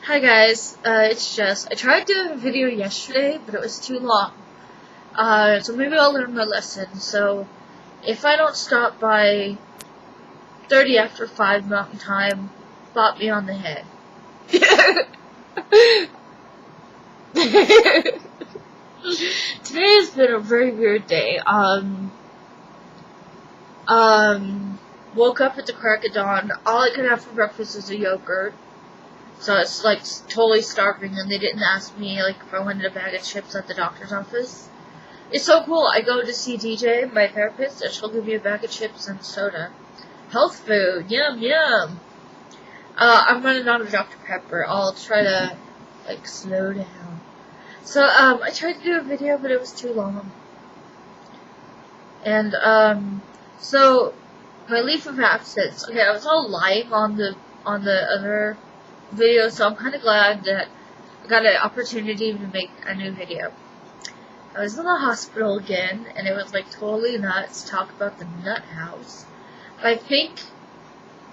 Hi guys, it's Jess. I tried doing a video yesterday, but it was too long. So maybe I'll learn my lesson. So, if I don't stop by 30 after 5 Mountain Time, bop me on the head. Today has been a very weird day. Woke up at the crack of dawn. All I could have for breakfast was a yogurt. So it's like totally starving, and they didn't ask me like if I wanted a bag of chips at the doctor's office. It's so cool. I go to see DJ, my therapist, and she'll give me a bag of chips and soda. Health food, yum yum. I'm running out of Dr. Pepper. I'll try to like slow down. So I tried to do a video, but it was too long. And so my leave of absence. Okay, I was all lying on the other video, so I'm kind of glad that I got an opportunity to make a new video. I was in the hospital again, and it was like totally nuts. Talk about the nut house. But I think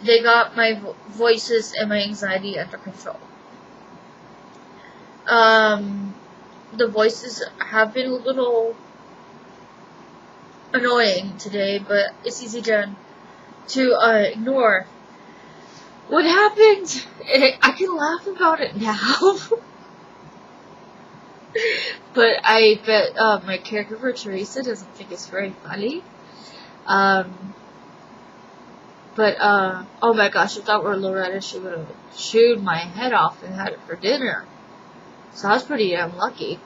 they got my voices and my anxiety under control. The voices have been a little annoying today, but it's easy to ignore. What happened? I can laugh about it now. But I bet my caregiver, Teresa, doesn't think it's very funny. Oh my gosh, if that were Loretta, she would have chewed my head off and had it for dinner. So I was pretty damn lucky.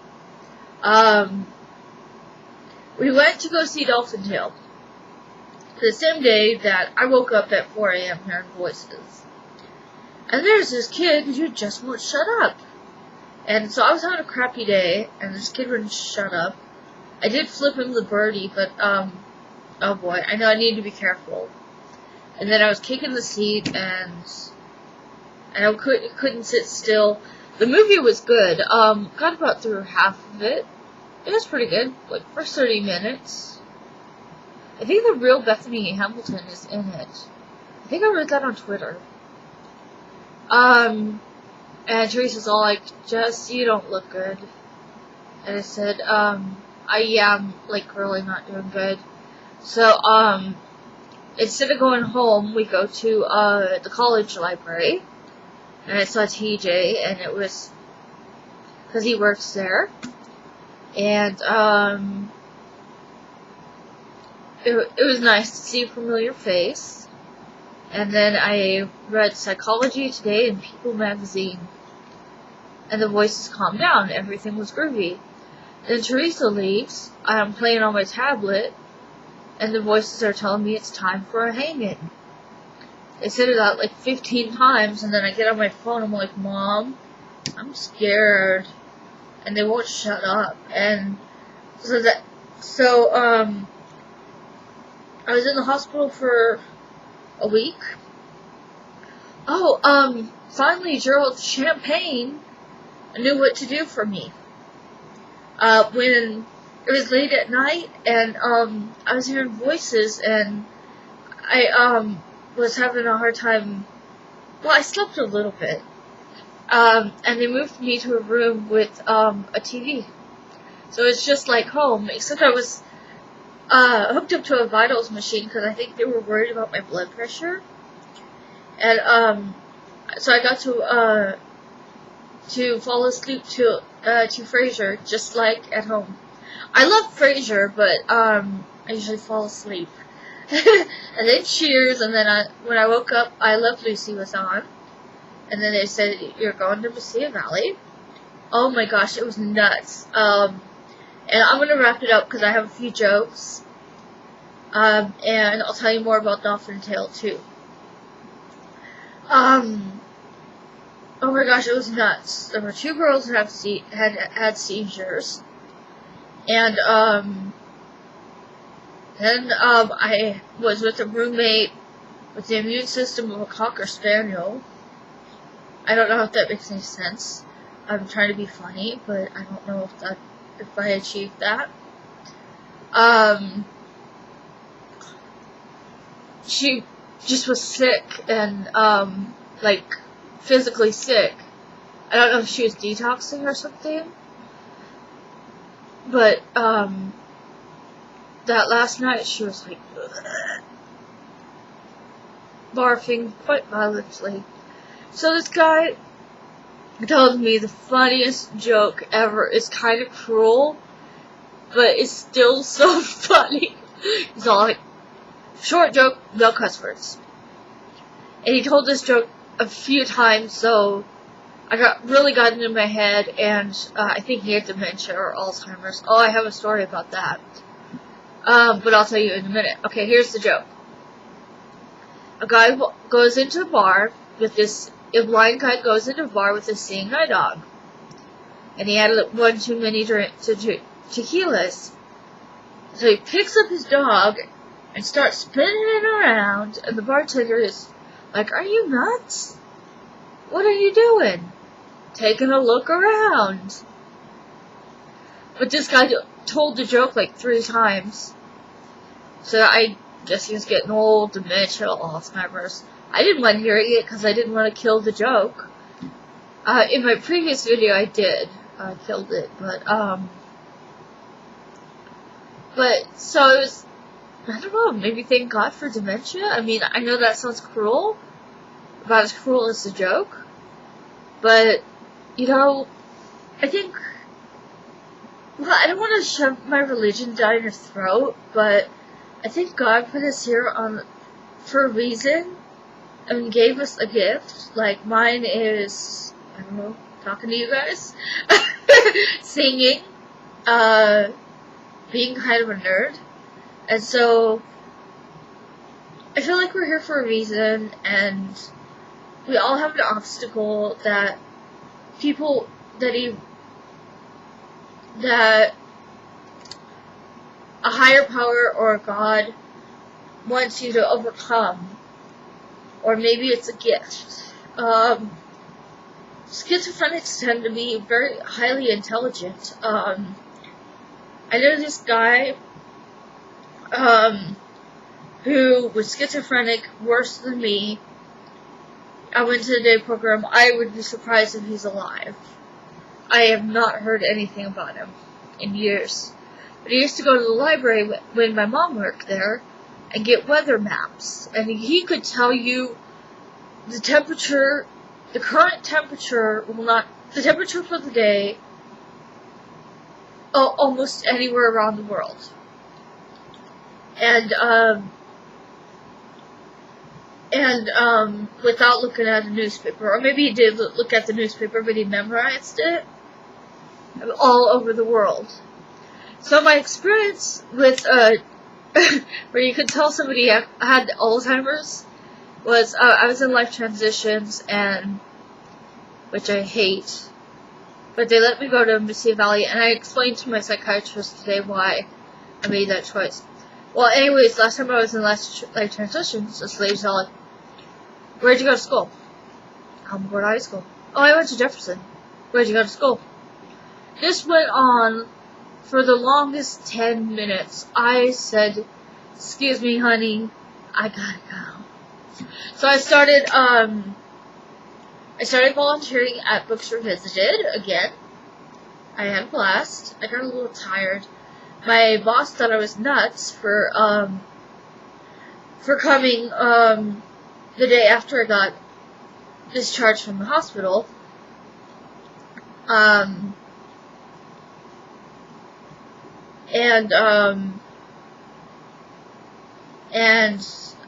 We went to go see Dolphin Tale. The same day that I woke up at 4 a.m. hearing voices. And there's this kid who just won't shut up. And so I was having a crappy day, and this kid wouldn't shut up. I did flip him the birdie, but, oh boy, I know I need to be careful. And then I was kicking the seat, and I couldn't sit still. The movie was good. Got about through half of it. It was pretty good, like, first 30 minutes. I think the real Bethany Hamilton is in it. I think I read that on Twitter. And Teresa's all like, Jess, you don't look good. And I said, I'm, like, really not doing good. So, instead of going home, we go to, the college library. And I saw TJ, and it was, because he works there. And, it was nice to see a familiar face. And then I read Psychology Today and People magazine. And the voices calmed down. Everything was groovy. Then Teresa leaves. I'm playing on my tablet. And the voices are telling me it's time for a hang-in. They said it out like 15 times. And then I get on my phone. I'm like, Mom, I'm scared. And they won't shut up. And so I was in the hospital for a week. Oh, finally Gerald Champagne knew what to do for me. When it was late at night, and, I was hearing voices, and I, was having a hard time. Well, I slept a little bit. And they moved me to a room with, a TV. So it's just like home, except I was, hooked up to a vitals machine because I think they were worried about my blood pressure. And, so I got to fall asleep to Frasier, just like at home. I love Frasier, but, I usually fall asleep. And then Cheers, and then when I woke up, I Love Lucy was on. And then they said, you're going to Mesilla Valley. Oh my gosh, it was nuts. And I'm gonna wrap it up because I have a few jokes. And I'll tell you more about Dolphin Tale too. Oh my gosh, it was nuts. There were 2 girls who had seizures. And, then, I was with a roommate with the immune system of a Cocker Spaniel. I don't know if that makes any sense. I'm trying to be funny, but I don't know if I achieved that. She just was sick and, like, physically sick. I don't know if she was detoxing or something. But, that last night she was like, barfing quite violently. So this guy told me the funniest joke ever. It's kind of cruel, but it's still so funny. He's all like, short joke, no cuss words. And he told this joke a few times, so I really got into my head, and I think he had dementia or Alzheimer's. Oh, I have a story about that. But I'll tell you in a minute. Okay, here's the joke. A guy goes into a bar with this, a blind guy goes into a bar with a seeing eye dog. And he had one too many tequilas. So he picks up his dog and starts spinning it around, and the bartender is like, "Are you nuts? What are you doing?" "Taking a look around." But this guy told the joke like 3 times. So I guess he was getting old, dementia, Alzheimer's. I didn't mind hearing it because I didn't want to kill the joke. In my previous video I did. I killed it, but so it was, I don't know, maybe thank God for dementia. I mean, I know that sounds cruel, about as cruel as the joke, but, you know, I think, well, I don't want to shove my religion down your throat, but I think God put us here for a reason, and gave us a gift. Like, mine is, I don't know, talking to you guys, singing, being kind of a nerd, and so I feel like we're here for a reason, and we all have an obstacle that that a higher power or a God wants you to overcome, or maybe it's a gift. Schizophrenics tend to be very highly intelligent. I know this guy who was schizophrenic worse than me. I went to the day program. I would be surprised if he's alive. I have not heard anything about him in years. But he used to go to the library when my mom worked there and get weather maps. And he could tell you the temperature, the current temperature, the temperature for the day, almost anywhere around the world. And without looking at a newspaper. Or maybe he did look at the newspaper, but he memorized it all over the world. So my experience with, where you could tell somebody had Alzheimer's, was, I was in life transitions, and, which I hate, but they let me go to Mesilla Valley, and I explained to my psychiatrist today why I made that choice. Well, anyways, last time I was in life transitions, this lady's all like, "Where'd you go to school?" "Where high school." "Oh, I went to Jefferson." "Where'd you go to school?" This went on for the longest 10 minutes. I said, "Excuse me, honey, I gotta go." So I started volunteering at Books Revisited again. I had a blast. I got a little tired. My boss thought I was nuts for coming, the day after I got discharged from the hospital. And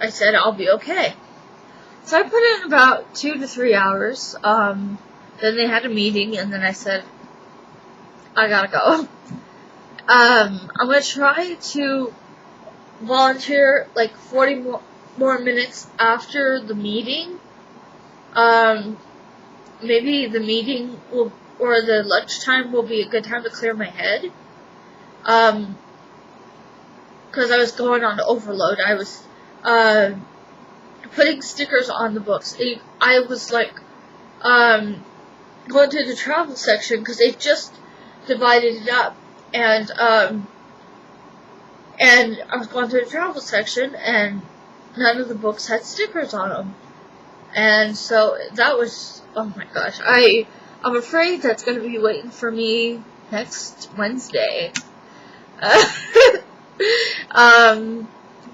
I said, "I'll be okay." So I put in about 2 to 3 hours. Then they had a meeting, and then I said, "I gotta go." I'm gonna try to volunteer like 40 more minutes after the meeting. Maybe the meeting or the lunchtime will be a good time to clear my head. Because I was going on overload. I was, putting stickers on the books. I was like, going to the travel section because they just divided it up. And I was going to the travel section, and none of the books had stickers on them. And so that was, oh my gosh, I I'm afraid that's going to be waiting for me next Wednesday.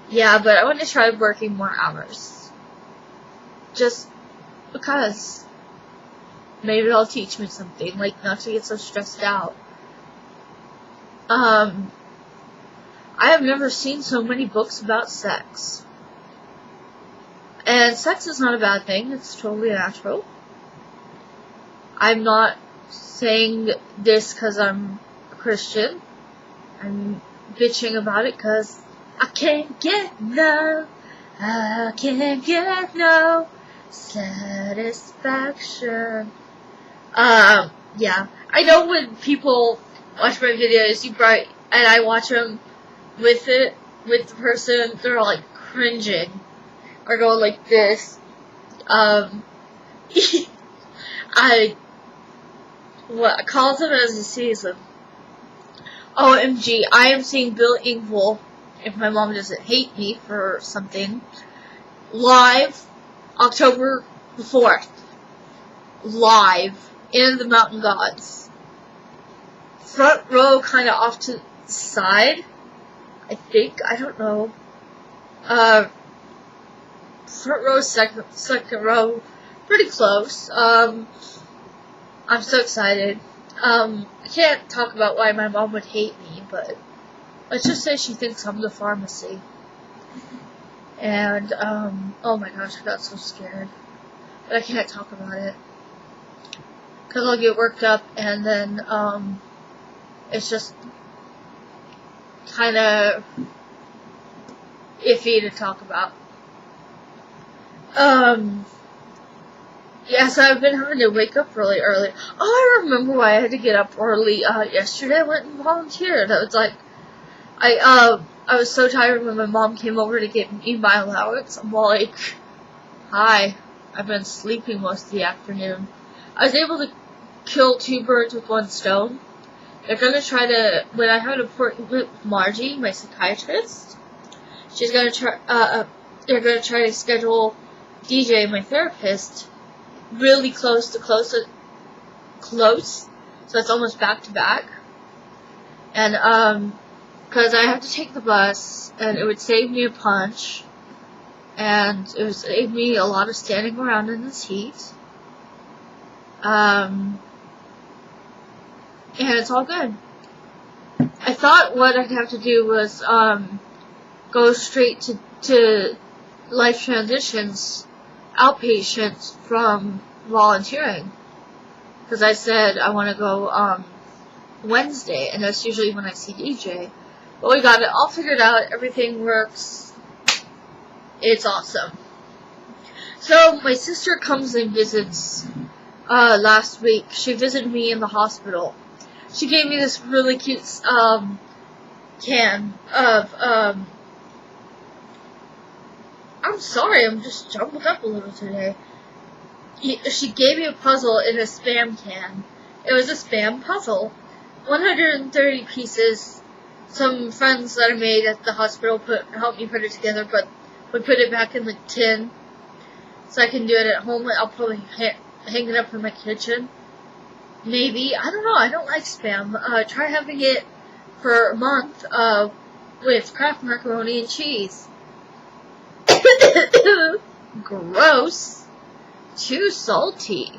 Yeah, but I want to try working more hours. Just because. Maybe it'll teach me something, like not to get so stressed out. I have never seen so many books about sex. And sex is not a bad thing, it's totally natural. I'm not saying this because I'm a Christian. I'm bitching about it because I can't get no satisfaction. Yeah. I know when people watch my videos, and I watch them with the person, they're like cringing or going like this. I calls them as he sees them. OMG, I am seeing Bill Engvall, if my mom doesn't hate me for something, live October the 4th. Live in the Mountain Gods. Front row kind of off to the side, I think. I don't know. Front row, second row, pretty close. I'm so excited. I can't talk about why my mom would hate me, but let's just say she thinks I'm the pharmacy. And, oh my gosh, I got so scared. But I can't talk about it. Because I'll get worked up, and then, it's just kind of iffy to talk about. Yeah, so I've been having to wake up really early. Oh, I remember why I had to get up early. Yesterday I went and volunteered. I was like, I was so tired when my mom came over to give me my allowance. I'm like, hi, I've been sleeping most of the afternoon. I was able to kill 2 birds with 1 stone. They're gonna try to, when I have an appointment with Margie, my psychiatrist, she's gonna try, they're gonna try to schedule DJ, my therapist, really close, so it's almost back to back. And, cause I have to take the bus, and it would save me a punch, and it would save me a lot of standing around in this heat. And it's all good. I thought what I'd have to do was, go straight to life transitions, outpatients from volunteering. Because I said I want to go, Wednesday, and that's usually when I see DJ. But we got it all figured out, everything works. It's awesome. So, my sister comes and visits, last week. She visited me in the hospital. She gave me this really cute, can of, I'm sorry, I'm just jumbled up a little today. She gave me a puzzle in a Spam can. It was a Spam puzzle. 130 pieces. Some friends that I made at the hospital helped me put it together, but we put it back in the tin so I can do it at home. I'll probably hang it up in my kitchen. Maybe. I don't know. I don't like Spam. Try having it for a month with Kraft macaroni and cheese. Gross. Too salty.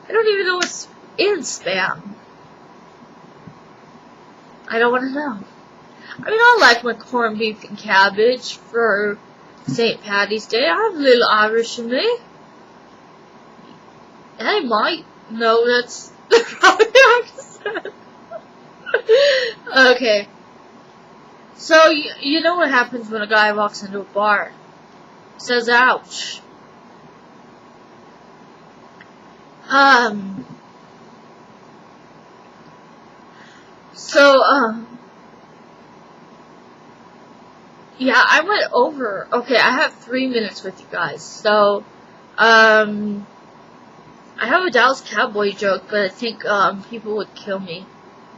I don't even know what's in Spam. I don't want to know. I mean, I like my corned beef and cabbage for St. Patty's Day. I have a little Irish in me. I might know that's the wrong accent. Okay. So, you know what happens when a guy walks into a bar? Says, ouch. Yeah, I went over. Okay, I have 3 minutes with you guys. So, I have a Dallas Cowboy joke, but I think, people would kill me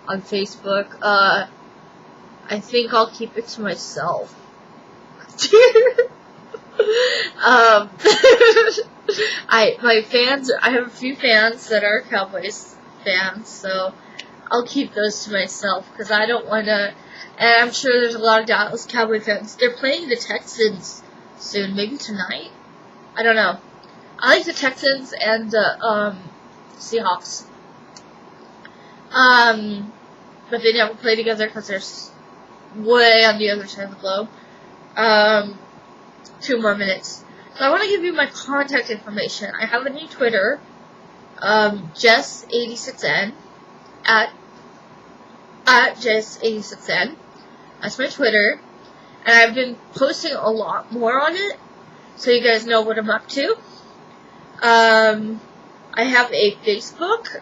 on Facebook. I think I'll keep it to myself. I have a few fans that are Cowboys fans, so I'll keep those to myself because I don't want to. And I'm sure there's a lot of Dallas Cowboy fans. They're playing the Texans soon, maybe tonight. I don't know. I like the Texans and the Seahawks. But they never play together because they're way on the other side of the globe. 2 more minutes. So I want to give you my contact information. I have a new Twitter, Jess86N, at Jess86N. That's my Twitter. And I've been posting a lot more on it, so you guys know what I'm up to. I have a Facebook,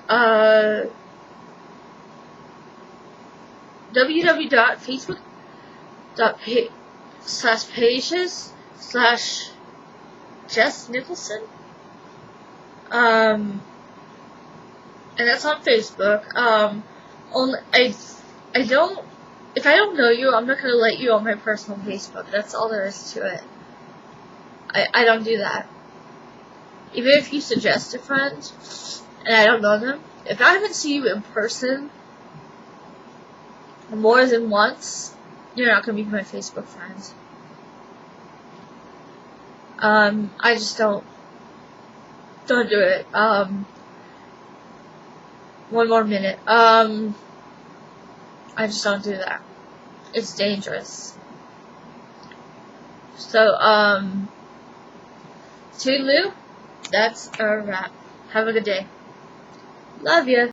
www.facebook.pages/Jess Nicholson. And that's on Facebook. If I don't know you, I'm not gonna let you on my personal Facebook. That's all there is to it. I don't do that. Even if you suggest a friend, and I don't know them, if I haven't seen you in person more than once, you're not gonna be my Facebook friends. I just don't do it. 1 more minute. I just don't do that. It's dangerous. So, toodaloo, that's a wrap. Have a good day. Love ya.